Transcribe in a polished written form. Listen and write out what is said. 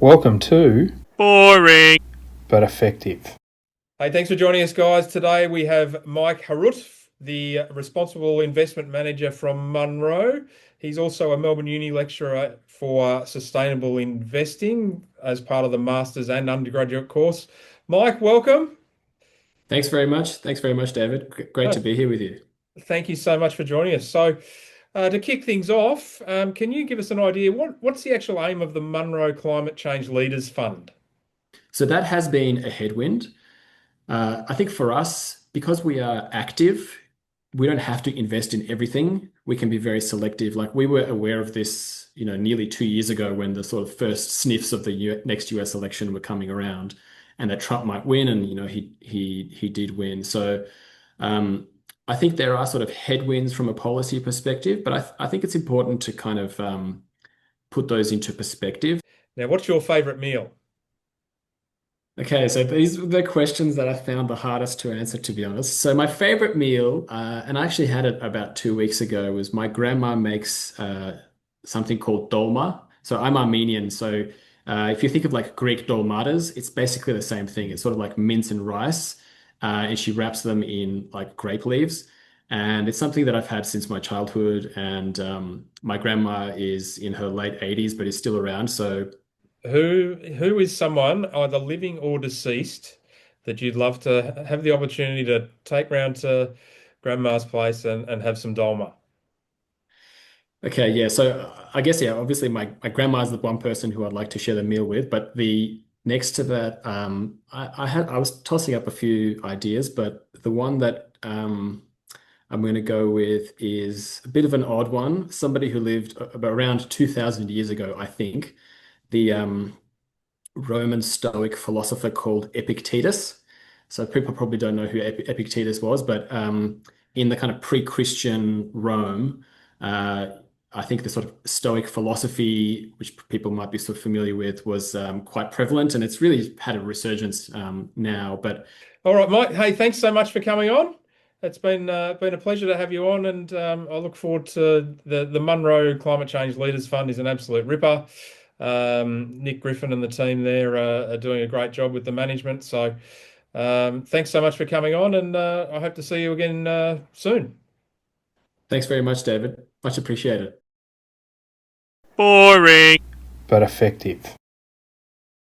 Welcome to Boring. But Effective. Hey, thanks for joining us, guys. Today we have Mike Harut, the responsible investment manager from Munro. He's also a Melbourne Uni lecturer for sustainable investing as part of the master's and undergraduate course. Mike, welcome. Thanks very much. Thanks very much, David. Great to Oh, be here with you. thank you so much for joining us. To kick things off, can you give us an idea what's the actual aim of the Munro Climate Change Leaders Fund? So that has been a headwind. I think for us, because we are active, we don't have to invest in everything. We can be very selective. Like we were aware of this, nearly 2 years ago when the sort of first sniffs of the next US election were coming around, and that Trump might win, and he did win. So I think there are sort of headwinds from a policy perspective, but I think it's important to kind of put those into perspective. Now, what's your favorite meal? Okay, so these were the questions that I found the hardest to answer, to be honest. So my favorite meal, and I actually had it about 2 weeks ago, was my grandma makes something called Dolma. So I'm Armenian, so if you think of like Greek dolmadas, it's basically the same thing. It's sort of like mince and rice, and she wraps them in like grape leaves. And it's something that I've had since my childhood. And my grandma is in her late 80s, but is still around. So Who is someone, either living or deceased, that you'd love to have the opportunity to take round to grandma's place and have some dolma? okay, yeah. So I guess yeah, obviously my grandma is the one person who I'd like to share the meal with, but the next to that, I was tossing up a few ideas, but the one that I'm going to go with is a bit of an odd one. Somebody who lived about around 2,000 years ago, I think. The Roman stoic philosopher called Epictetus. So people probably don't know who Epictetus was, but in the kind of pre-Christian Rome, uh, I think the sort of stoic philosophy, which people might be sort of familiar with, was quite prevalent, and it's really had a resurgence now. But All right, Mike. Hey, thanks so much for coming on. It's been a pleasure to have you on, and I look forward to the Munro Climate Change Leaders Fund is an absolute ripper. Nick Griffin and the team there are doing a great job with the management. So thanks so much for coming on, and I hope to see you again soon. thanks very much, David. Much appreciated. Boring. But Effective.